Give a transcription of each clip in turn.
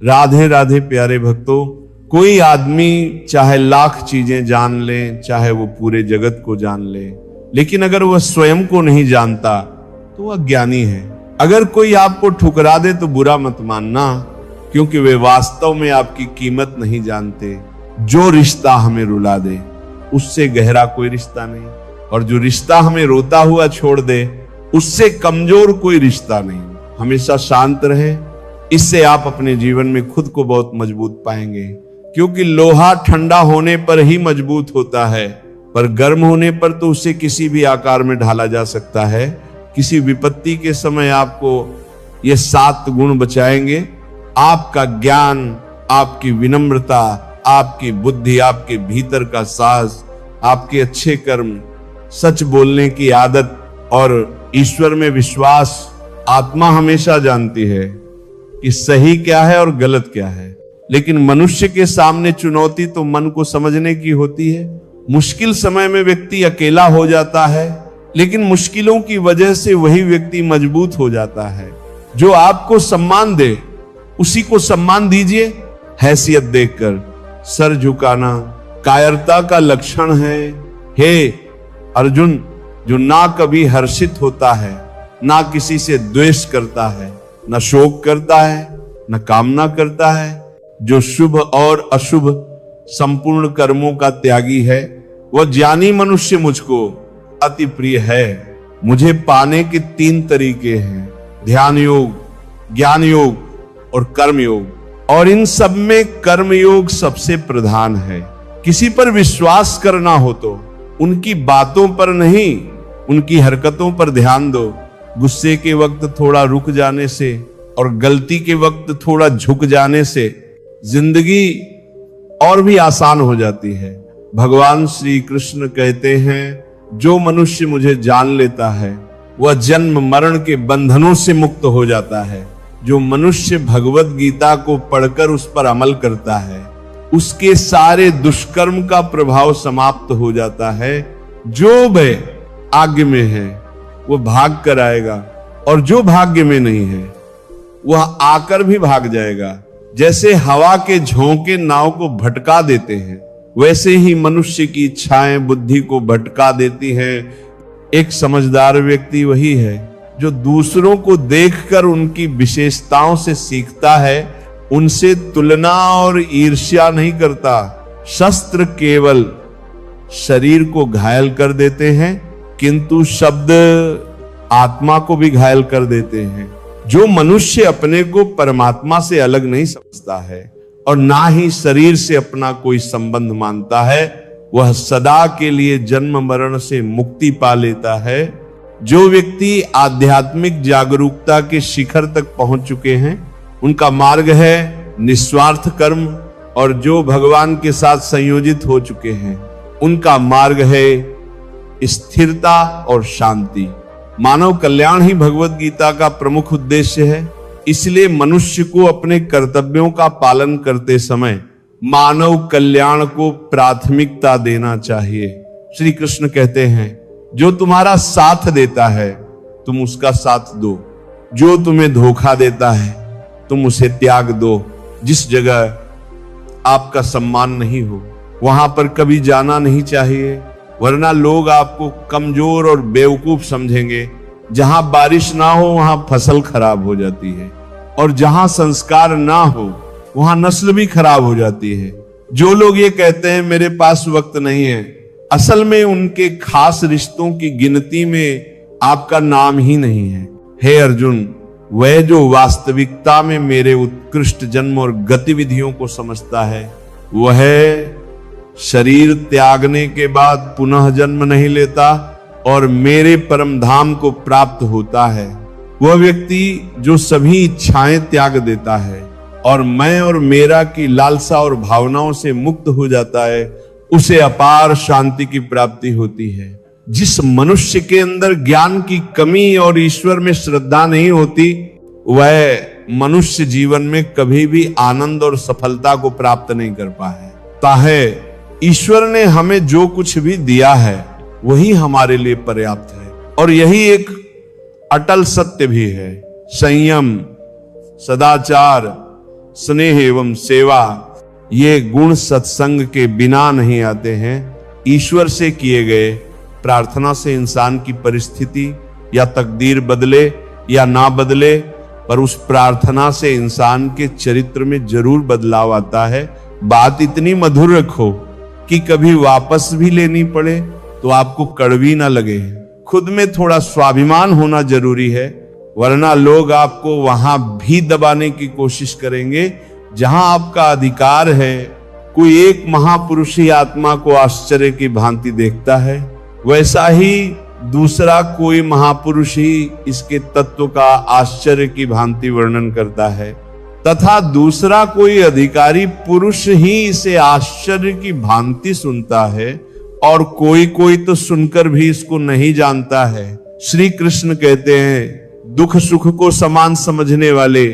राधे राधे प्यारे भक्तों, कोई आदमी चाहे लाख चीजें जान ले, चाहे वो पूरे जगत को जान ले, लेकिन अगर वह स्वयं को नहीं जानता तो वह अज्ञानी है। अगर कोई आपको ठुकरा दे तो बुरा मत मानना, क्योंकि वे वास्तव में आपकी कीमत नहीं जानते। जो रिश्ता हमें रुला दे उससे गहरा कोई रिश्ता नहीं, और जो रिश्ता हमें रोता हुआ छोड़ दे उससे कमजोर कोई रिश्ता नहीं। हमेशा शांत रहे, इससे आप अपने जीवन में खुद को बहुत मजबूत पाएंगे, क्योंकि लोहा ठंडा होने पर ही मजबूत होता है, पर गर्म होने पर तो उसे किसी भी आकार में ढाला जा सकता है। किसी विपत्ति के समय आपको ये 7 गुण बचाएंगे। आपका ज्ञान, आपकी विनम्रता, आपकी बुद्धि, आपके भीतर का साहस, आपके अच्छे कर्म, सच बोलने की आदत और ईश्वर में विश्वास। आत्मा हमेशा जानती है कि सही क्या है और गलत क्या है, लेकिन मनुष्य के सामने चुनौती तो मन को समझने की होती है। मुश्किल समय में व्यक्ति अकेला हो जाता है, लेकिन मुश्किलों की वजह से वही व्यक्ति मजबूत हो जाता है। जो आपको सम्मान दे उसी को सम्मान दीजिए। हैसियत देखकर सर झुकाना कायरता का लक्षण है। हे अर्जुन, जो ना कभी हर्षित होता है, ना किसी से द्वेष करता है, न शोक करता है, न कामना करता है, जो शुभ और अशुभ संपूर्ण कर्मों का त्यागी है, वह ज्ञानी मनुष्य मुझको अति प्रिय है। मुझे पाने के 3 तरीके हैं, ध्यान योग, ज्ञान योग और कर्म योग, और इन सब में कर्म योग सबसे प्रधान है। किसी पर विश्वास करना हो तो उनकी बातों पर नहीं, उनकी हरकतों पर ध्यान दो। गुस्से के वक्त थोड़ा रुक जाने से और गलती के वक्त थोड़ा झुक जाने से जिंदगी और भी आसान हो जाती है। भगवान श्री कृष्ण कहते हैं, जो मनुष्य मुझे जान लेता है वह जन्म मरण के बंधनों से मुक्त हो जाता है। जो मनुष्य भगवत गीता को पढ़कर उस पर अमल करता है, उसके सारे दुष्कर्म का प्रभाव समाप्त हो जाता है। जो भय आज्ञा में है वह भाग कर आएगा, और जो भाग्य में नहीं है वह आकर भी भाग जाएगा। जैसे हवा के झोंके नाव को भटका देते हैं, वैसे ही मनुष्य की इच्छाएं बुद्धि को भटका देती हैं। एक समझदार व्यक्ति वही है जो दूसरों को देखकर उनकी विशेषताओं से सीखता है, उनसे तुलना और ईर्ष्या नहीं करता। शस्त्र केवल शरीर को घायल कर देते हैं, किंतु शब्द आत्मा को भी घायल कर देते हैं। जो मनुष्य अपने को परमात्मा से अलग नहीं समझता है और ना ही शरीर से अपना कोई संबंध मानता है, वह सदा के लिए जन्म मरण से मुक्ति पा लेता है। जो व्यक्ति आध्यात्मिक जागरूकता के शिखर तक पहुंच चुके हैं, उनका मार्ग है निस्वार्थ कर्म, और जो भगवान के साथ संयोजित हो चुके हैं उनका मार्ग है स्थिरता और शांति। मानव कल्याण ही भगवत गीता का प्रमुख उद्देश्य है। इसलिए मनुष्य को अपने कर्तव्यों का पालन करते समय मानव कल्याण को प्राथमिकता देना चाहिए। श्री कृष्ण कहते हैं, जो तुम्हारा साथ देता है तुम उसका साथ दो, जो तुम्हें धोखा देता है तुम उसे त्याग दो। जिस जगह आपका सम्मान नहीं हो वहां पर कभी जाना नहीं चाहिए, वरना लोग आपको कमजोर और बेवकूफ समझेंगे। जहां बारिश ना हो वहां फसल खराब हो जाती है, और जहां संस्कार ना हो वहां नस्ल भी खराब हो जाती है। जो लोग ये कहते हैं मेरे पास वक्त नहीं है, असल में उनके खास रिश्तों की गिनती में आपका नाम ही नहीं है। हे अर्जुन, वह जो वास्तविकता में मेरे उत्कृष्ट जन्म और गतिविधियों को समझता है, वह शरीर त्यागने के बाद पुनः जन्म नहीं लेता और मेरे परम धाम को प्राप्त होता है। वह व्यक्ति जो सभी इच्छाएं त्याग देता है और मैं और मेरा की लालसा और भावनाओं से मुक्त हो जाता है, उसे अपार शांति की प्राप्ति होती है। जिस मनुष्य के अंदर ज्ञान की कमी और ईश्वर में श्रद्धा नहीं होती, वह मनुष्य जीवन में कभी भी आनंद और सफलता को प्राप्त नहीं कर पाता है। ईश्वर ने हमें जो कुछ भी दिया है वही हमारे लिए पर्याप्त है, और यही एक अटल सत्य भी है। संयम, सदाचार, स्नेह एवं सेवा, ये गुण सत्संग के बिना नहीं आते हैं। ईश्वर से किए गए प्रार्थना से इंसान की परिस्थिति या तकदीर बदले या ना बदले, पर उस प्रार्थना से इंसान के चरित्र में जरूर बदलाव आता है। बात इतनी मधुर रखो कि कभी वापस भी लेनी पड़े तो आपको कड़वी ना लगे। खुद में थोड़ा स्वाभिमान होना जरूरी है, वरना लोग आपको वहां भी दबाने की कोशिश करेंगे जहां आपका अधिकार है। कोई एक महापुरुष ही आत्मा को आश्चर्य की भांति देखता है, वैसा ही दूसरा कोई महापुरुष ही इसके तत्व का आश्चर्य की भांति वर्णन करता है, तथा दूसरा कोई अधिकारी पुरुष ही इसे आश्चर्य की भांति सुनता है, और कोई कोई तो सुनकर भी इसको नहीं जानता है। श्री कृष्ण कहते हैं, दुख सुख को समान समझने वाले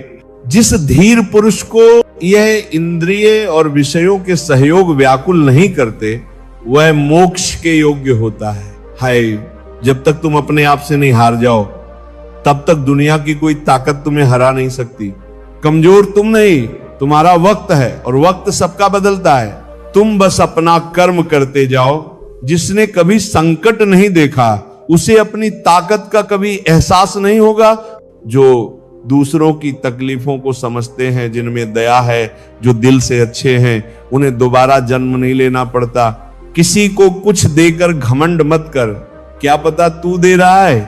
जिस धीर पुरुष को यह इंद्रिय और विषयों के सहयोग व्याकुल नहीं करते, वह मोक्ष के योग्य होता है। हाय, जब तक तुम अपने आप से नहीं हार जाओ तब तक दुनिया की कोई ताकत तुम्हें हरा नहीं सकती। कमजोर तुम नहीं, तुम्हारा वक्त है, और वक्त सबका बदलता है। तुम बस अपना कर्म करते जाओ। जिसने कभी संकट नहीं देखा उसे अपनी ताकत का कभी एहसास नहीं होगा। जो दूसरों की तकलीफों को समझते हैं, जिनमें दया है, जो दिल से अच्छे हैं, उन्हें दोबारा जन्म नहीं लेना पड़ता। किसी को कुछ देकर घमंड मत कर, क्या पता तू दे रहा है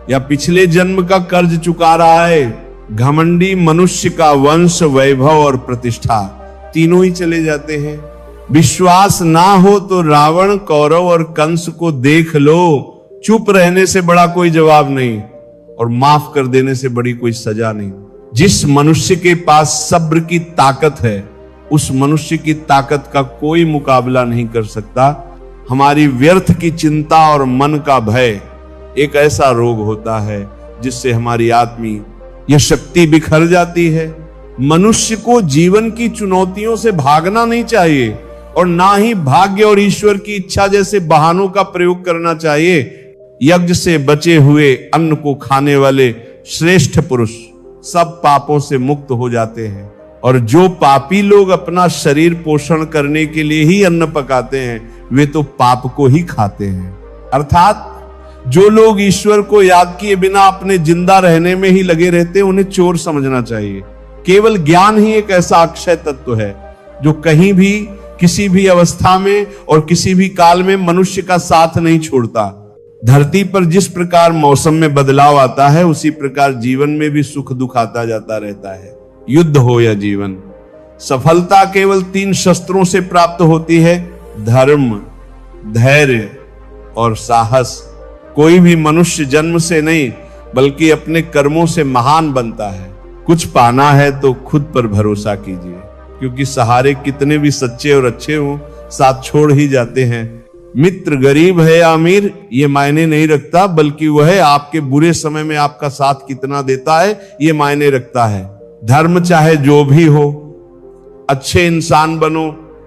या पिछले जन्म का कर्ज चुका रहा है। घमंडी मनुष्य का वंश, वैभव और प्रतिष्ठा तीनों ही चले जाते हैं। विश्वास ना हो तो रावण, कौरव और कंस को देख लो। चुप रहने से बड़ा कोई जवाब नहीं, और माफ कर देने से बड़ी कोई सजा नहीं। जिस मनुष्य के पास सब्र की ताकत है, उस मनुष्य की ताकत का कोई मुकाबला नहीं कर सकता। हमारी व्यर्थ की चिंता और मन का भय एक ऐसा रोग होता है जिससे हमारी आत्मी यह शक्ति बिखर जाती है। मनुष्य को जीवन की चुनौतियों से भागना नहीं चाहिए, और ना ही भाग्य और ईश्वर की इच्छा जैसे बहानों का प्रयोग करना चाहिए। यज्ञ से बचे हुए अन्न को खाने वाले श्रेष्ठ पुरुष सब पापों से मुक्त हो जाते हैं, और जो पापी लोग अपना शरीर पोषण करने के लिए ही अन्न पकाते हैं, वे तो पाप को ही खाते हैं। अर्थात जो लोग ईश्वर को याद किए बिना अपने जिंदा रहने में ही लगे रहते हैं, उन्हें चोर समझना चाहिए। केवल ज्ञान ही एक ऐसा अक्षय तत्व है जो कहीं भी, किसी भी अवस्था में और किसी भी काल में मनुष्य का साथ नहीं छोड़ता। धरती पर जिस प्रकार मौसम में बदलाव आता है, उसी प्रकार जीवन में भी सुख दुख आता जाता रहता है। युद्ध हो या जीवन, सफलता केवल 3 शस्त्रों से प्राप्त होती है: धर्म, धैर्य और साहस। कोई भी मनुष्य जन्म से नहीं बल्कि अपने कर्मों से महान बनता है। कुछ पाना है तो खुद पर भरोसा कीजिए, क्योंकि सहारे कितने भी सच्चे और अच्छे हों, साथ छोड़ ही जाते हैं। मित्र गरीब है या अमीर ये मायने नहीं रखता, बल्कि वह आपके बुरे समय में आपका साथ कितना देता है ये मायने रखता है। धर्म चाहे जो भी हो, अच्छे इंसान बनो,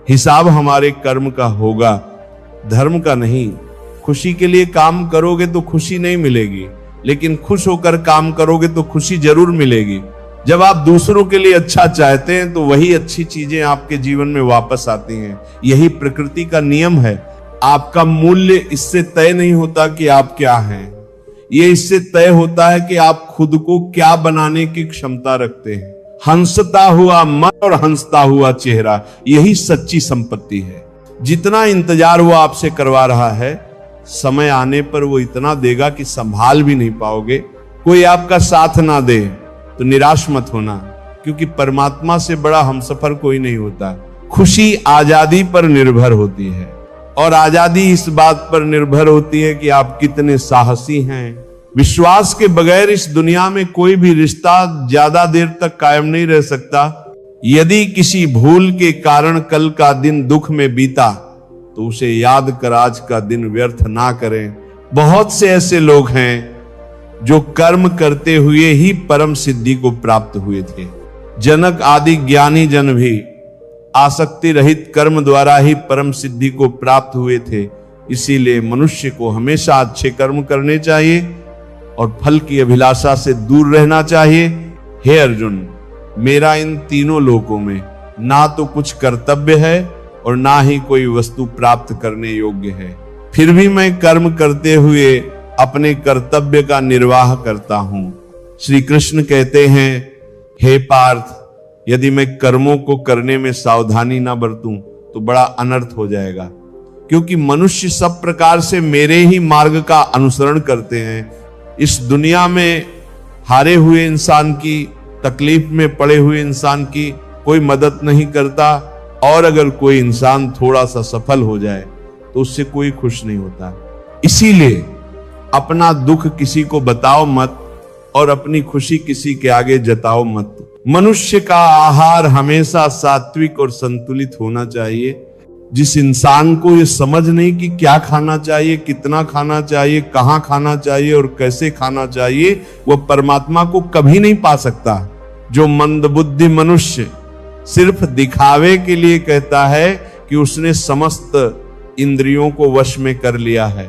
हिसाब हमारे कर्म का होगा, धर्म का नहीं। खुशी के लिए काम करोगे तो खुशी नहीं मिलेगी, लेकिन खुश होकर काम करोगे तो खुशी जरूर मिलेगी। जब आप दूसरों के लिए अच्छा चाहते हैं तो वही अच्छी चीजें आपके जीवन में वापस आती हैं। यही प्रकृति का नियम है। आपका मूल्य इससे तय नहीं होता कि आप क्या हैं, ये इससे तय होता है कि आप खुद को क्या बनाने की क्षमता रखते हैं। हंसता हुआ मन और हंसता हुआ चेहरा, यही सच्ची संपत्ति है। जितना इंतजार वो आपसे करवा रहा है, समय आने पर वो इतना देगा कि संभाल भी नहीं पाओगे। कोई आपका साथ ना दे तो निराश मत होना, क्योंकि परमात्मा से बड़ा हमसफर कोई नहीं होता। खुशी आजादी पर निर्भर होती है, और आजादी इस बात पर निर्भर होती है कि आप कितने साहसी हैं। विश्वास के बगैर इस दुनिया में कोई भी रिश्ता ज्यादा देर तक कायम नहीं रह सकता। यदि किसी भूल के कारण कल का दिन दुख में बीता तो उसे याद कर आज का दिन व्यर्थ ना करें। बहुत से ऐसे लोग हैं जो कर्म करते हुए ही परम सिद्धि को प्राप्त हुए थे। जनक आदि ज्ञानी जन भी आसक्ति रहित कर्म द्वारा ही परम सिद्धि को प्राप्त हुए थे। इसीलिए मनुष्य को हमेशा अच्छे कर्म करने चाहिए और फल की अभिलाषा से दूर रहना चाहिए। हे अर्जुन, मेरा इन तीनों लोकों में ना तो कुछ कर्तव्य है और ना ही कोई वस्तु प्राप्त करने योग्य है, फिर भी मैं कर्म करते हुए अपने कर्तव्य का निर्वाह करता हूं। श्री कृष्ण कहते हैं, हे पार्थ, यदि मैं कर्मों को करने में सावधानी ना बरतूं तो बड़ा अनर्थ हो जाएगा, क्योंकि मनुष्य सब प्रकार से मेरे ही मार्ग का अनुसरण करते हैं। इस दुनिया में हारे हुए इंसान की, तकलीफ में पड़े हुए इंसान की कोई मदद नहीं करता, और अगर कोई इंसान थोड़ा सा सफल हो जाए तो उससे कोई खुश नहीं होता। इसीलिए अपना दुख किसी को बताओ मत और अपनी खुशी किसी के आगे जताओ मत। मनुष्य का आहार हमेशा सात्विक और संतुलित होना चाहिए। जिस इंसान को ये समझ नहीं कि क्या खाना चाहिए, कितना खाना चाहिए, कहां खाना चाहिए और कैसे खाना चाहिए, वह परमात्मा को कभी नहीं पा सकता। जो मंदबुद्धि मनुष्य सिर्फ दिखावे के लिए कहता है कि उसने समस्त इंद्रियों को वश में कर लिया है,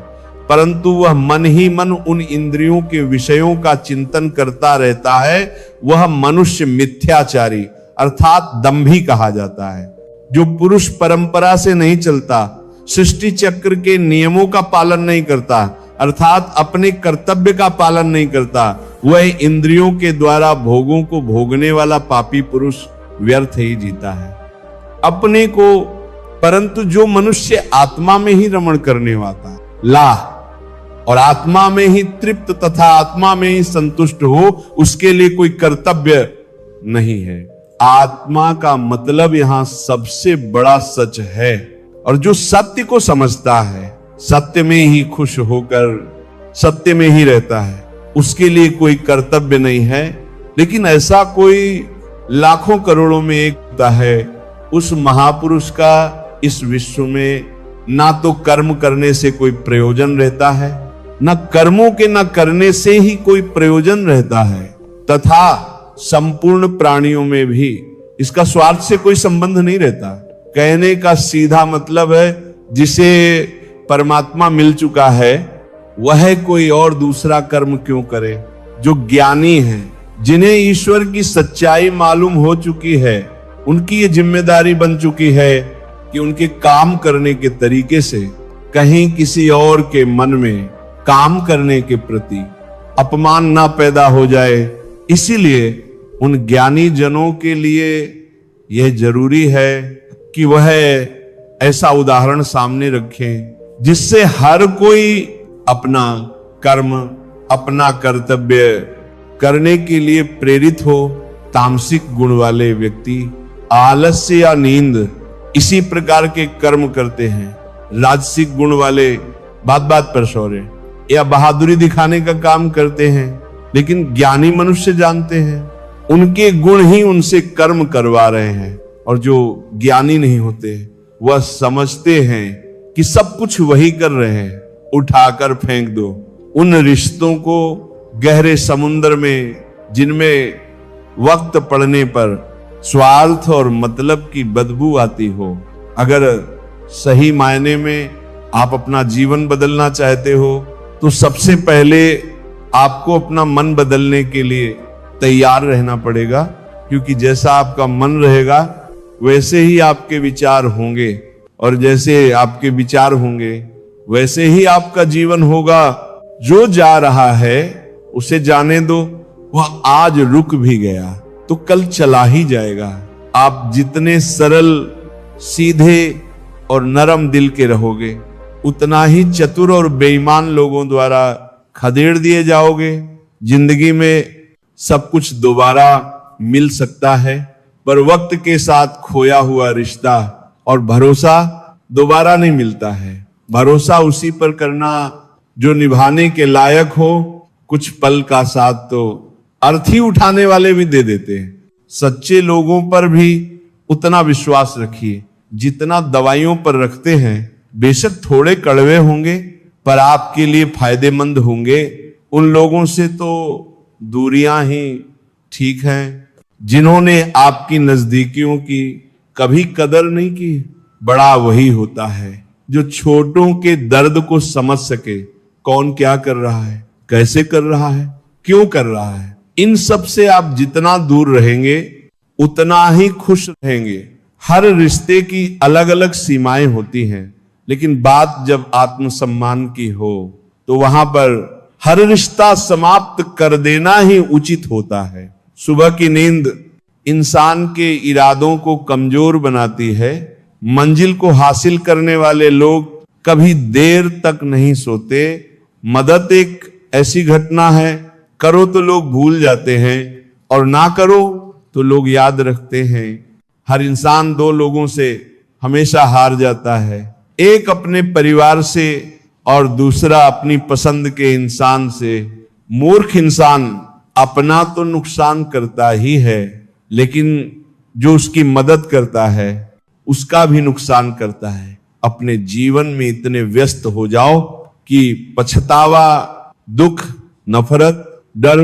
परंतु वह मन ही मन उन इंद्रियों के विषयों का चिंतन करता रहता है, वह मनुष्य मिथ्याचारी अर्थात दंभी कहा जाता है। जो पुरुष परंपरा से नहीं चलता, सृष्टि चक्र के नियमों का पालन नहीं करता, अर्थात अपने कर्तव्य का पालन नहीं करता, वह इंद्रियों के द्वारा भोगों को भोगने वाला पापी पुरुष व्यर्थ ही जीता है अपने को। परंतु जो मनुष्य आत्मा में ही रमण करने वाला ला और आत्मा में ही तृप्त तथा आत्मा में ही संतुष्ट हो, उसके लिए कोई कर्तव्य नहीं है। आत्मा का मतलब यहां सबसे बड़ा सच है, और जो सत्य को समझता है, सत्य में ही खुश होकर सत्य में ही रहता है, उसके लिए कोई कर्तव्य नहीं है। लेकिन ऐसा कोई लाखों करोड़ों में एक होता है, उस महापुरुष का इस विश्व में ना तो कर्म करने से कोई प्रयोजन रहता है, न कर्मों के न करने से ही कोई प्रयोजन रहता है, तथा संपूर्ण प्राणियों में भी इसका स्वार्थ से कोई संबंध नहीं रहता। कहने का सीधा मतलब है, जिसे परमात्मा मिल चुका है वह कोई और दूसरा कर्म क्यों करे। जो ज्ञानी हैं, जिन्हें ईश्वर की सच्चाई मालूम हो चुकी है, उनकी ये जिम्मेदारी बन चुकी है कि उनके काम करने के तरीके से कहीं किसी और के मन में काम करने के प्रति अपमान ना पैदा हो जाए। इसीलिए उन ज्ञानी जनों के लिए यह जरूरी है कि वह ऐसा उदाहरण सामने रखें जिससे हर कोई अपना कर्म, अपना कर्तव्य करने के लिए प्रेरित हो। तामसिक गुण वाले व्यक्ति आलस्य या नींद इसी प्रकार के कर्म करते हैं। राजसिक गुण वाले बात बात पर शौर्य या बहादुरी दिखाने का काम करते हैं। लेकिन ज्ञानी मनुष्य जानते हैं उनके गुण ही उनसे कर्म करवा रहे हैं, और जो ज्ञानी नहीं होते वह समझते हैं कि सब कुछ वही कर रहे हैं, उठाकर फेंक दो उन रिश्तों को गहरे समुद्र में, जिनमें वक्त पड़ने पर स्वार्थ और मतलब की बदबू आती हो। अगर सही मायने में आप अपना जीवन बदलना चाहते हो तो सबसे पहले आपको अपना मन बदलने के लिए तैयार रहना पड़ेगा, क्योंकि जैसा आपका मन रहेगा वैसे ही आपके विचार होंगे, और जैसे आपके विचार होंगे वैसे ही आपका जीवन होगा। जो जा रहा है उसे जाने दो, वह आज रुक भी गया तो कल चला ही जाएगा। आप जितने सरल, सीधे और नरम दिल के रहोगे, उतना ही चतुर और बेईमान लोगों द्वारा खदेड़ दिए जाओगे। जिंदगी में सब कुछ दोबारा मिल सकता है, पर वक्त के साथ खोया हुआ रिश्ता और भरोसा दोबारा नहीं मिलता है। भरोसा उसी पर करना जो निभाने के लायक हो। कुछ पल का साथ तो अर्थी उठाने वाले भी दे देते हैं। सच्चे लोगों पर भी उतना विश्वास रखिए जितना दवाइयों पर रखते हैं। बेशक थोड़े कड़वे होंगे पर आपके लिए फायदेमंद होंगे। उन लोगों से तो दूरियां ही ठीक हैं जिन्होंने आपकी नजदीकियों की कभी कदर नहीं की। बड़ा वही होता है जो छोटों के दर्द को समझ सके। कौन क्या कर रहा है, कैसे कर रहा है, क्यों कर रहा है, इन सब से आप जितना दूर रहेंगे उतना ही खुश रहेंगे। हर रिश्ते की अलग अलग सीमाएं होती हैं, लेकिन बात जब आत्मसम्मान की हो तो वहां पर हर रिश्ता समाप्त कर देना ही उचित होता है। सुबह की नींद इंसान के इरादों को कमजोर बनाती है। मंजिल को हासिल करने वाले लोग कभी देर तक नहीं सोते। मदद एक ऐसी घटना है, करो तो लोग भूल जाते हैं और ना करो तो लोग याद रखते हैं। हर इंसान दो लोगों से हमेशा हार जाता है, एक अपने परिवार से और दूसरा अपनी पसंद के इंसान से। मूर्ख इंसान अपना तो नुकसान करता ही है, लेकिन जो उसकी मदद करता है उसका भी नुकसान करता है। अपने जीवन में इतने व्यस्त हो जाओ कि पछतावा, दुख, नफरत, डर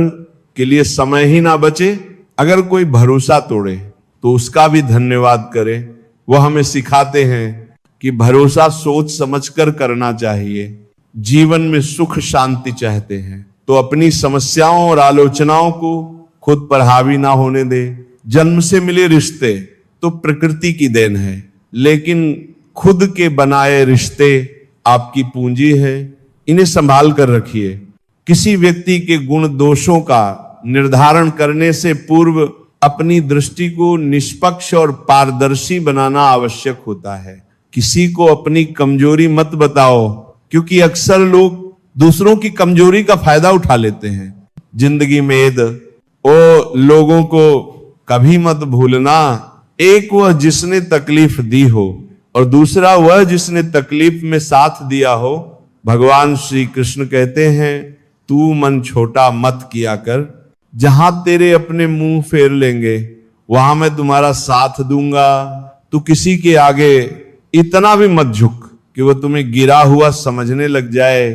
के लिए समय ही ना बचे। अगर कोई भरोसा तोड़े तो उसका भी धन्यवाद करे। वह हमें सिखाते हैं कि भरोसा सोच समझकर करना चाहिए। जीवन में सुख शांति चाहते हैं तो अपनी समस्याओं और आलोचनाओं को खुद पर हावी ना होने दे। जन्म से मिले रिश्ते तो प्रकृति की देन है, लेकिन खुद के बनाए रिश्ते आपकी पूंजी है। इन्हें संभाल कर रखिए। किसी व्यक्ति के गुण दोषों का निर्धारण करने से पूर्व अपनी दृष्टि को निष्पक्ष और पारदर्शी बनाना आवश्यक होता है। किसी को अपनी कमजोरी मत बताओ, क्योंकि अक्सर लोग दूसरों की कमजोरी का फायदा उठा लेते हैं। जिंदगी में लोगों को कभी मत भूलना, एक वह जिसने तकलीफ दी हो और दूसरा वह जिसने तकलीफ में साथ दिया हो। भगवान श्री कृष्ण कहते हैं, तू मन छोटा मत किया कर, जहां तेरे अपने मुंह फेर लेंगे वहां मैं तुम्हारा साथ दूंगा। तू किसी के आगे इतना भी मत झुक कि वह तुम्हें गिरा हुआ समझने लग जाए।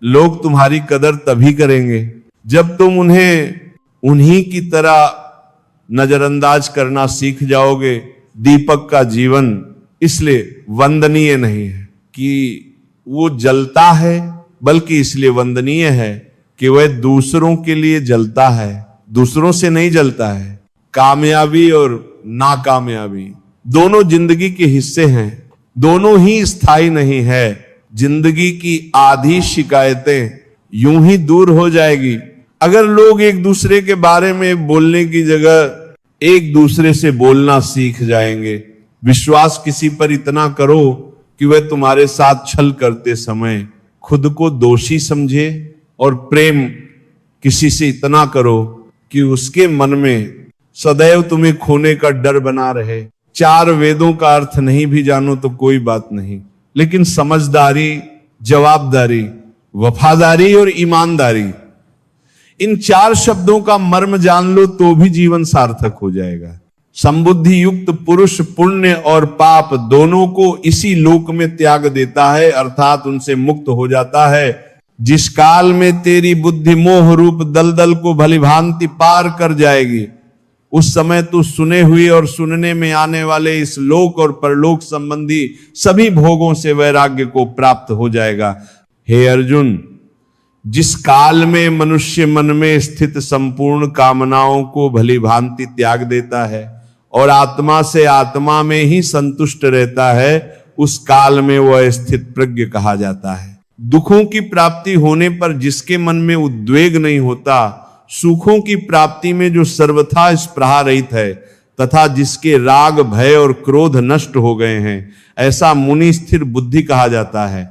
लोग तुम्हारी कदर तभी करेंगे जब तुम उन्हें उन्हीं की तरह नजरअंदाज करना सीख जाओगे। दीपक का जीवन इसलिए वंदनीय नहीं है कि वो जलता है, बल्कि इसलिए वंदनीय है कि वह दूसरों के लिए जलता है, दूसरों से नहीं जलता है। कामयाबी और नाकामयाबी दोनों जिंदगी के हिस्से हैं, दोनों ही स्थायी नहीं है। जिंदगी की आधी शिकायतें यूं ही दूर हो जाएगी अगर लोग एक दूसरे के बारे में बोलने की जगह एक दूसरे से बोलना सीख जाएंगे। विश्वास किसी पर इतना करो कि वह तुम्हारे साथ छल करते समय खुद को दोषी समझे, और प्रेम किसी से इतना करो कि उसके मन में सदैव तुम्हें खोने का डर बना रहे। चार वेदों का अर्थ नहीं भी जानो तो कोई बात नहीं, लेकिन समझदारी, जवाबदारी, वफादारी और ईमानदारी, इन चार शब्दों का मर्म जान लो तो भी जीवन सार्थक हो जाएगा। संबुद्धि युक्त पुरुष पुण्य और पाप दोनों को इसी लोक में त्याग देता है, अर्थात उनसे मुक्त हो जाता है। जिस काल में तेरी बुद्धि मोह रूप दलदल को भलीभांति पार कर जाएगी, उस समय तू सुने हुए और सुनने में आने वाले इस लोक और परलोक संबंधी सभी भोगों से वैराग्य को प्राप्त हो जाएगा। हे अर्जुन, जिस काल में मनुष्य मन में स्थित संपूर्ण कामनाओं को भलीभांति त्याग देता है और आत्मा से आत्मा में ही संतुष्ट रहता है, उस काल में वह स्थित प्रज्ञ कहा जाता है। दुखों की प्राप्ति होने पर जिसके मन में उद्वेग नहीं होता, सुखों की प्राप्ति में जो सर्वथा स्पृहा रहित है, तथा जिसके राग, भय और क्रोध नष्ट हो गए हैं, ऐसा मुनि स्थिर बुद्धि कहा जाता है।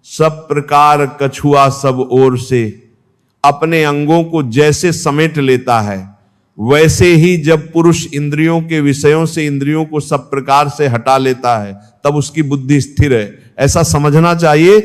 सब प्रकार कछुआ सब ओर से अपने अंगों को जैसे समेट लेता है, वैसे ही जब पुरुष इंद्रियों के विषयों से इंद्रियों को सब प्रकार से हटा लेता है, तब उसकी बुद्धि स्थिर है। ऐसा समझना चाहिए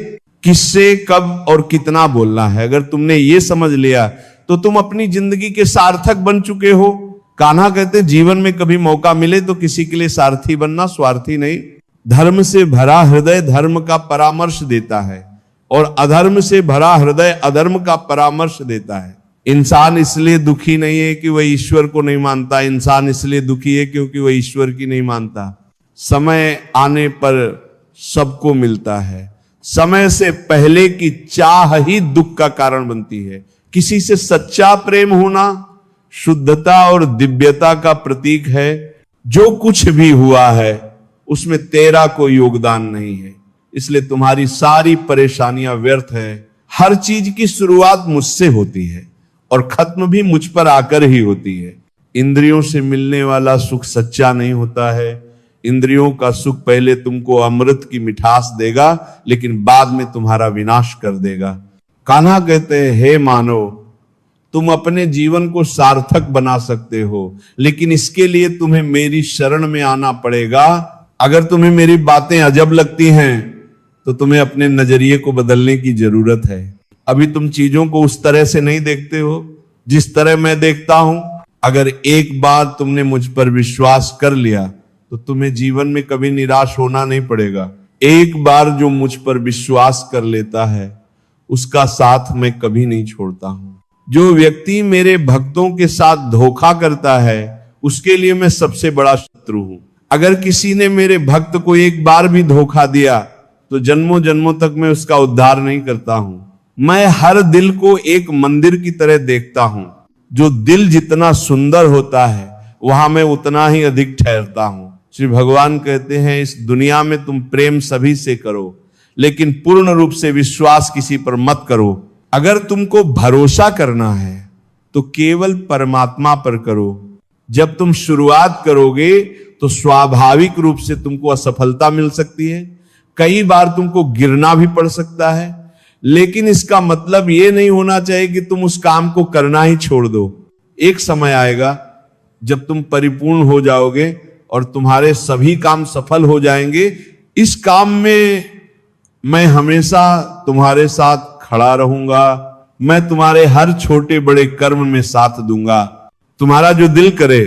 किससे कब और कितना बोलना है। अगर तुमने ये समझ लिया तो तुम अपनी जिंदगी के सार्थक बन चुके हो। कान्हा कहते जीवन में कभी मौका मिले तो किसी के लिए सारथी बनना, स्वार्थी नहीं। धर्म से भरा हृदय धर्म का परामर्श देता है और अधर्म से भरा हृदय अधर्म का परामर्श देता है। इंसान इसलिए दुखी नहीं है कि वह ईश्वर को नहीं मानता, इंसान इसलिए दुखी है क्योंकि वह ईश्वर की नहीं मानता। समय आने पर सबको मिलता है, समय से पहले की चाह ही दुख का कारण बनती है। किसी से सच्चा प्रेम होना शुद्धता और दिव्यता का प्रतीक है। जो कुछ भी हुआ है उसमें तेरा कोई योगदान नहीं है, इसलिए तुम्हारी सारी परेशानियां व्यर्थ है। हर चीज की शुरुआत मुझसे होती है और खत्म भी मुझ पर आकर ही होती है। इंद्रियों से मिलने वाला सुख सच्चा नहीं होता है। इंद्रियों का सुख पहले तुमको अमृत की मिठास देगा, लेकिन बाद में तुम्हारा विनाश कर देगा। कान्हा कहते हैं, हे मानव, तुम अपने जीवन को सार्थक बना सकते हो, लेकिन इसके लिए तुम्हें मेरी शरण में आना पड़ेगा। अगर तुम्हें मेरी बातें अजब लगती हैं तो तुम्हें अपने नजरिए को बदलने की जरूरत है। अभी तुम चीजों को उस तरह से नहीं देखते हो जिस तरह मैं देखता हूं। अगर एक बार तुमने मुझ पर विश्वास कर लिया तो तुम्हें जीवन में कभी निराश होना नहीं पड़ेगा। एक बार जो मुझ पर विश्वास कर लेता है उसका साथ मैं कभी नहीं छोड़ता हूं। जो व्यक्ति मेरे भक्तों के साथ धोखा करता है उसके लिए मैं सबसे बड़ा शत्रु हूं। अगर किसी ने मेरे भक्त को एक बार भी धोखा दिया तो जन्मों जन्मों तक मैं उसका उद्धार नहीं करता हूं। मैं हर दिल को एक मंदिर की तरह देखता हूं। जो दिल जितना सुंदर होता है वहां मैं उतना ही अधिक ठहरता हूं। श्री भगवान कहते हैं, इस दुनिया में तुम प्रेम सभी से करो, लेकिन पूर्ण रूप से विश्वास किसी पर मत करो। अगर तुमको भरोसा करना है तो केवल परमात्मा पर करो। जब तुम शुरुआत करोगे तो स्वाभाविक रूप से तुमको असफलता मिल सकती है, कई बार तुमको गिरना भी पड़ सकता है, लेकिन इसका मतलब यह नहीं होना चाहिए कि तुम उस काम को करना ही छोड़ दो। एक समय आएगा जब तुम परिपूर्ण हो जाओगे और तुम्हारे सभी काम सफल हो जाएंगे। इस काम में मैं हमेशा तुम्हारे साथ खड़ा रहूंगा। मैं तुम्हारे हर छोटे बड़े कर्म में साथ दूंगा। तुम्हारा जो दिल करे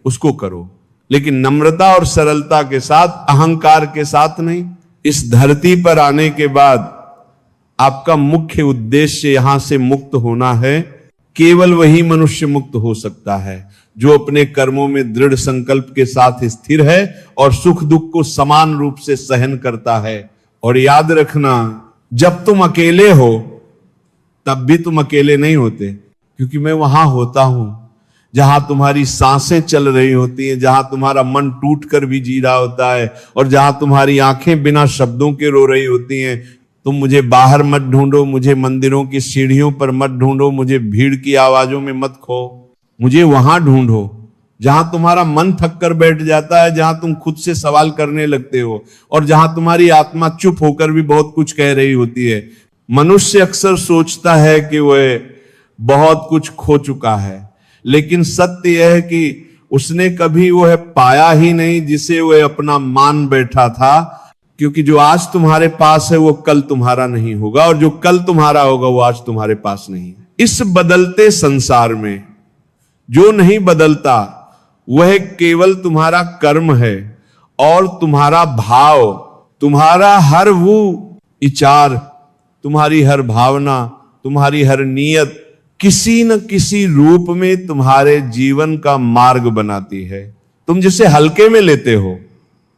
उसको करो, लेकिन नम्रता और सरलता के साथ, अहंकार के साथ नहीं। इस धरती पर आने के बाद आपका मुख्य उद्देश्य यहां से मुक्त होना है। केवल वही मनुष्य मुक्त हो सकता है जो अपने कर्मों में दृढ़ संकल्प के साथ स्थिर है और सुख दुख को समान रूप से सहन करता है। और याद रखना, जब तुम अकेले हो तब भी तुम अकेले नहीं होते, क्योंकि मैं वहां होता हूं जहां तुम्हारी सांसें चल रही होती हैं, जहां तुम्हारा मन टूट कर भी जी रहा होता है और जहां तुम्हारी आंखें बिना शब्दों के रो रही होती हैं। तुम मुझे बाहर मत ढूंढो, मुझे मंदिरों की सीढ़ियों पर मत ढूंढो, मुझे भीड़ की आवाजों में मत खो। मुझे वहां ढूंढो जहां तुम्हारा मन थक कर बैठ जाता है, जहां तुम खुद से सवाल करने लगते हो और जहां तुम्हारी आत्मा चुप होकर भी बहुत कुछ कह रही होती है। मनुष्य अक्सर सोचता है कि वह बहुत कुछ खो चुका है, लेकिन सत्य यह है कि उसने कभी वह पाया ही नहीं जिसे वह अपना मान बैठा था। क्योंकि जो आज तुम्हारे पास है वो कल तुम्हारा नहीं होगा, और जो कल तुम्हारा होगा वो आज तुम्हारे पास नहीं है। इस बदलते संसार में जो नहीं बदलता वह केवल तुम्हारा कर्म है और तुम्हारा भाव। तुम्हारा हर वो विचार, तुम्हारी हर भावना, तुम्हारी हर नीयत किसी न किसी रूप में तुम्हारे जीवन का मार्ग बनाती है। तुम जिसे हल्के में लेते हो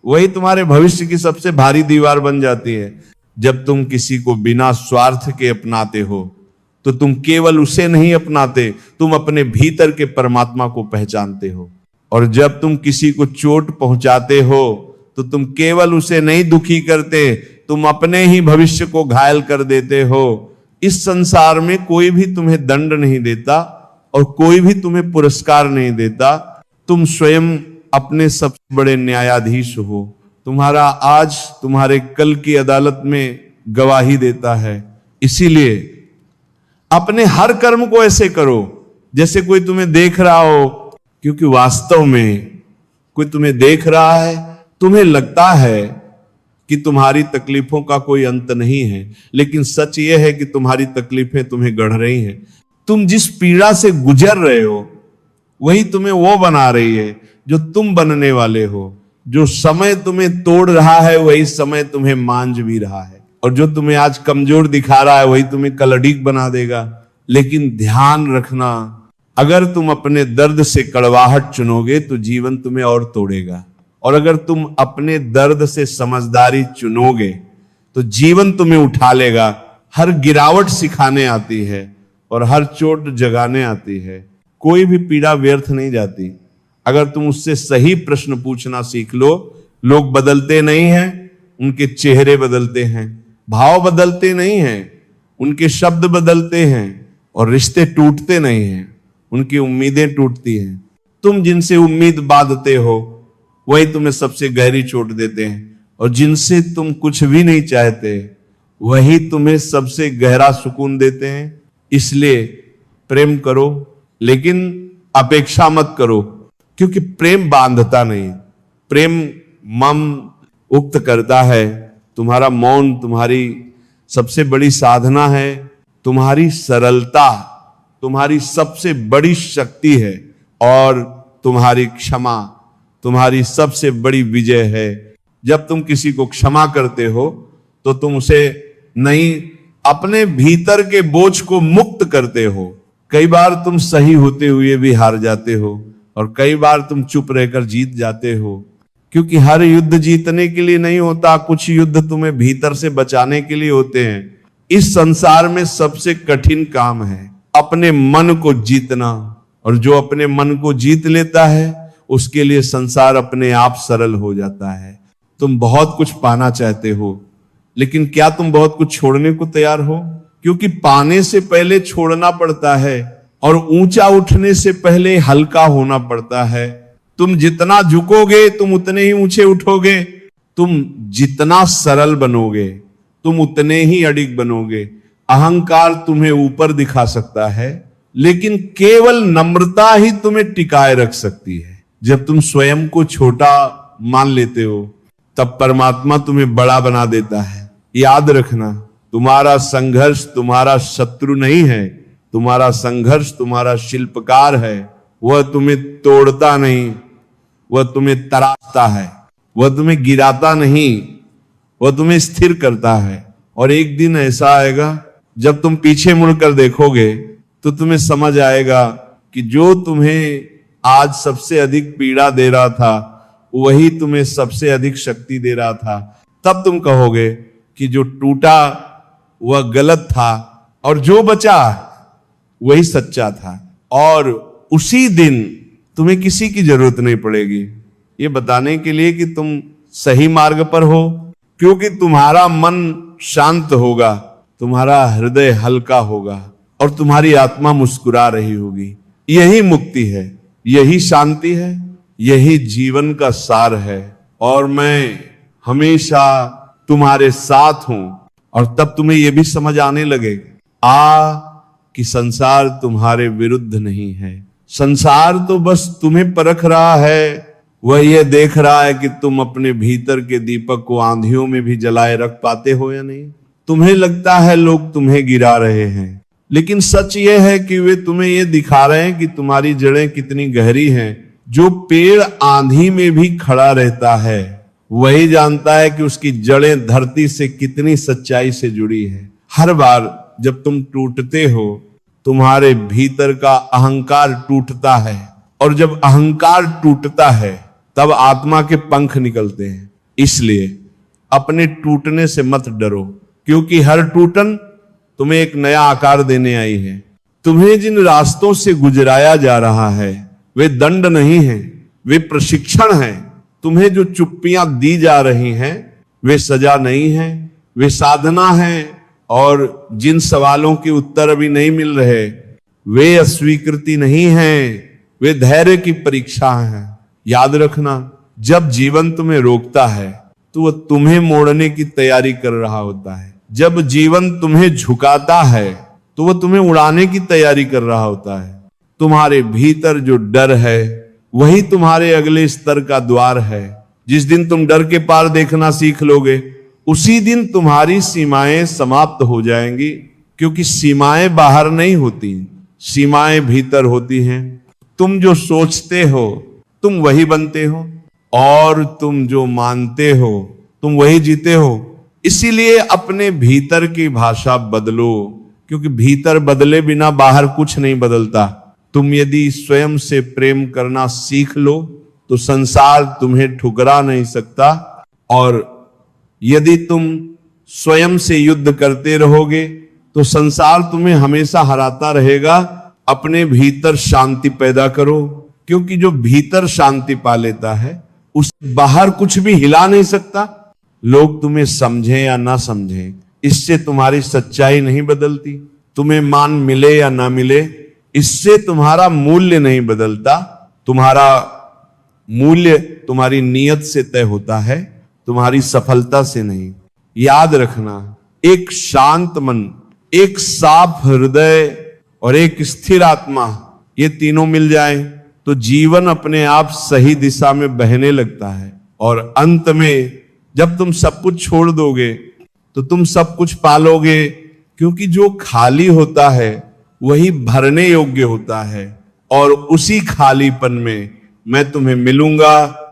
वही तुम्हारे भविष्य की सबसे भारी दीवार बन जाती है। जब तुम किसी को बिना स्वार्थ के अपनाते हो तो तुम केवल उसे नहीं अपनाते, तुम अपने भीतर के परमात्मा को पहचानते हो। और जब तुम किसी को चोट पहुंचाते हो तो तुम केवल उसे नहीं दुखी करते, तुम अपने ही भविष्य को घायल कर देते हो। इस संसार में कोई भी तुम्हें दंड नहीं देता और कोई भी तुम्हें पुरस्कार नहीं देता। तुम स्वयं अपने सबसे बड़े न्यायाधीश हो। तुम्हारा आज तुम्हारे कल की अदालत में गवाही देता है। इसीलिए अपने हर कर्म को ऐसे करो जैसे कोई तुम्हें देख रहा हो, क्योंकि वास्तव में कोई तुम्हें देख रहा है। तुम्हें लगता है कि तुम्हारी तकलीफों का कोई अंत नहीं है, लेकिन सच यह है कि तुम्हारी तकलीफें तुम्हें गढ़ रही हैं। तुम जिस पीड़ा से गुजर रहे हो वही तुम्हें वो बना रही है जो तुम बनने वाले हो। जो समय तुम्हें तोड़ रहा है वही समय तुम्हें मांझ भी रहा है, और जो तुम्हें आज कमजोर दिखा रहा है वही तुम्हें कल अड़ीक बना देगा। लेकिन ध्यान रखना, अगर तुम अपने दर्द से कड़वाहट चुनोगे तो जीवन तुम्हें और तोड़ेगा, और अगर तुम अपने दर्द से समझदारी चुनोगे तो जीवन तुम्हें उठा लेगा। हर गिरावट सिखाने आती है और हर चोट जगाने आती है। कोई भी पीड़ा व्यर्थ नहीं जाती। अगर तुम उससे सही प्रश्न पूछना सीख लो। लोग बदलते नहीं हैं, उनके चेहरे बदलते हैं, भाव बदलते नहीं हैं, उनके शब्द बदलते हैं, और रिश्ते टूटते नहीं हैं, उनकी उम्मीदें टूटती हैं। तुम जिनसे उम्मीद बांधते हो वही तुम्हें सबसे गहरी चोट देते हैं, और जिनसे तुम कुछ भी नहीं चाहते वही तुम्हें सबसे गहरा सुकून देते हैं। इसलिए प्रेम करो, लेकिन अपेक्षा मत करो, क्योंकि प्रेम बांधता नहीं। प्रेम मम उक्त करता है। तुम्हारा मौन तुम्हारी सबसे बड़ी साधना है, तुम्हारी सरलता तुम्हारी सबसे बड़ी शक्ति है, और तुम्हारी क्षमा तुम्हारी सबसे बड़ी विजय है। जब तुम किसी को क्षमा करते हो तो तुम उसे नहीं, अपने भीतर के बोझ को मुक्त करते हो। कई बार तुम सही होते हुए भी हार जाते हो, और कई बार तुम चुप रहकर जीत जाते हो, क्योंकि हर युद्ध जीतने के लिए नहीं होता, कुछ युद्ध तुम्हें भीतर से बचाने के लिए होते हैं। इस संसार में सबसे कठिन काम है अपने मन को जीतना, और जो अपने मन को जीत लेता है उसके लिए संसार अपने आप सरल हो जाता है। तुम बहुत कुछ पाना चाहते हो, लेकिन क्या तुम बहुत कुछ छोड़ने को तैयार हो? क्योंकि पाने से पहले छोड़ना पड़ता है, और ऊंचा उठने से पहले हल्का होना पड़ता है। तुम जितना झुकोगे तुम उतने ही ऊंचे उठोगे, तुम जितना सरल बनोगे तुम उतने ही अडिग बनोगे। अहंकार तुम्हें ऊपर दिखा सकता है, लेकिन केवल नम्रता ही तुम्हें टिकाए रख सकती है। जब तुम स्वयं को छोटा मान लेते हो तब परमात्मा तुम्हें बड़ा बना देता है। याद रखना, तुम्हारा संघर्ष तुम्हारा शत्रु नहीं है, तुम्हारा संघर्ष तुम्हारा शिल्पकार है। वह तुम्हें तोड़ता नहीं, वह तुम्हें तराशता है, वह तुम्हें गिराता नहीं, वह तुम्हें स्थिर करता है। और एक दिन ऐसा आएगा जब तुम पीछे मुड़कर देखोगे तो तुम्हें समझ आएगा कि जो तुम्हें आज सबसे अधिक पीड़ा दे रहा था वही तुम्हें सबसे अधिक शक्ति दे रहा था। तब तुम कहोगे कि जो टूटा वह गलत था और जो बचा वही सच्चा था। और उसी दिन तुम्हें किसी की जरूरत नहीं पड़ेगी ये बताने के लिए कि तुम सही मार्ग पर हो, क्योंकि तुम्हारा मन शांत होगा, तुम्हारा हृदय हल्का होगा और तुम्हारी आत्मा मुस्कुरा रही होगी। यही मुक्ति है, यही शांति है, यही जीवन का सार है। और मैं हमेशा तुम्हारे साथ हूं। और तब तुम्हें यह भी समझ आने लगे कि संसार तुम्हारे विरुद्ध नहीं है। संसार तो बस तुम्हें परख रहा है, वह यह देख रहा है कि तुम अपने भीतर के दीपक को आंधियों में भी जलाए रख पाते हो या नहीं। तुम्हें लगता है लोग तुम्हें गिरा रहे हैं, लेकिन सच यह है कि वे तुम्हें यह दिखा रहे हैं कि तुम्हारी जड़ें कितनी गहरी हैं। जो पेड़ आंधी में भी खड़ा रहता है वही जानता है कि उसकी जड़ें धरती से कितनी सच्चाई से जुड़ी है। हर बार जब तुम टूटते हो तुम्हारे भीतर का अहंकार टूटता है, और जब अहंकार टूटता है तब आत्मा के पंख निकलते हैं। इसलिए अपने टूटने से मत डरो, क्योंकि हर टूटन तुम्हें एक नया आकार देने आई है। तुम्हें जिन रास्तों से गुजराया जा रहा है वे दंड नहीं है, वे प्रशिक्षण हैं। तुम्हें जो चुप्पियां दी जा रही हैं वे सजा नहीं है, वे साधना है। और जिन सवालों के उत्तर अभी नहीं मिल रहे वे अस्वीकृति नहीं है, वे धैर्य की परीक्षा है। याद रखना, जब जीवन तुम्हें रोकता है तो वह तुम्हें मोड़ने की तैयारी कर रहा होता है। जब जीवन तुम्हें झुकाता है तो वह तुम्हें उड़ाने की तैयारी कर रहा होता है। तुम्हारे भीतर जो डर है वही तुम्हारे अगले स्तर का द्वार है। जिस दिन तुम डर के पार देखना सीख लोगे उसी दिन तुम्हारी सीमाएं समाप्त हो जाएंगी, क्योंकि सीमाएं बाहर नहीं होती, सीमाएं भीतर होती हैं। तुम जो सोचते हो तुम वही बनते हो, और तुम जो मानते हो तुम वही जीते हो। इसीलिए अपने भीतर की भाषा बदलो, क्योंकि भीतर बदले बिना बाहर कुछ नहीं बदलता। तुम यदि स्वयं से प्रेम करना सीख लो तो संसार तुम्हें ठुकरा नहीं सकता, और यदि तुम स्वयं से युद्ध करते रहोगे तो संसार तुम्हें हमेशा हराता रहेगा। अपने भीतर शांति पैदा करो, क्योंकि जो भीतर शांति पा लेता है उसे बाहर कुछ भी हिला नहीं सकता। लोग तुम्हें समझें या ना समझें, इससे तुम्हारी सच्चाई नहीं बदलती। तुम्हें मान मिले या ना मिले, इससे तुम्हारा मूल्य नहीं बदलता। तुम्हारा मूल्य तुम्हारी नीयत से तय होता है, तुम्हारी सफलता से नहीं। याद रखना, एक शांत मन, एक साफ हृदय और एक स्थिर आत्मा, ये तीनों मिल जाए तो जीवन अपने आप सही दिशा में बहने लगता है। और अंत में जब तुम सब कुछ छोड़ दोगे तो तुम सब कुछ पालोगे, क्योंकि जो खाली होता है वही भरने योग्य होता है। और उसी खालीपन में मैं तुम्हें मिलूंगा,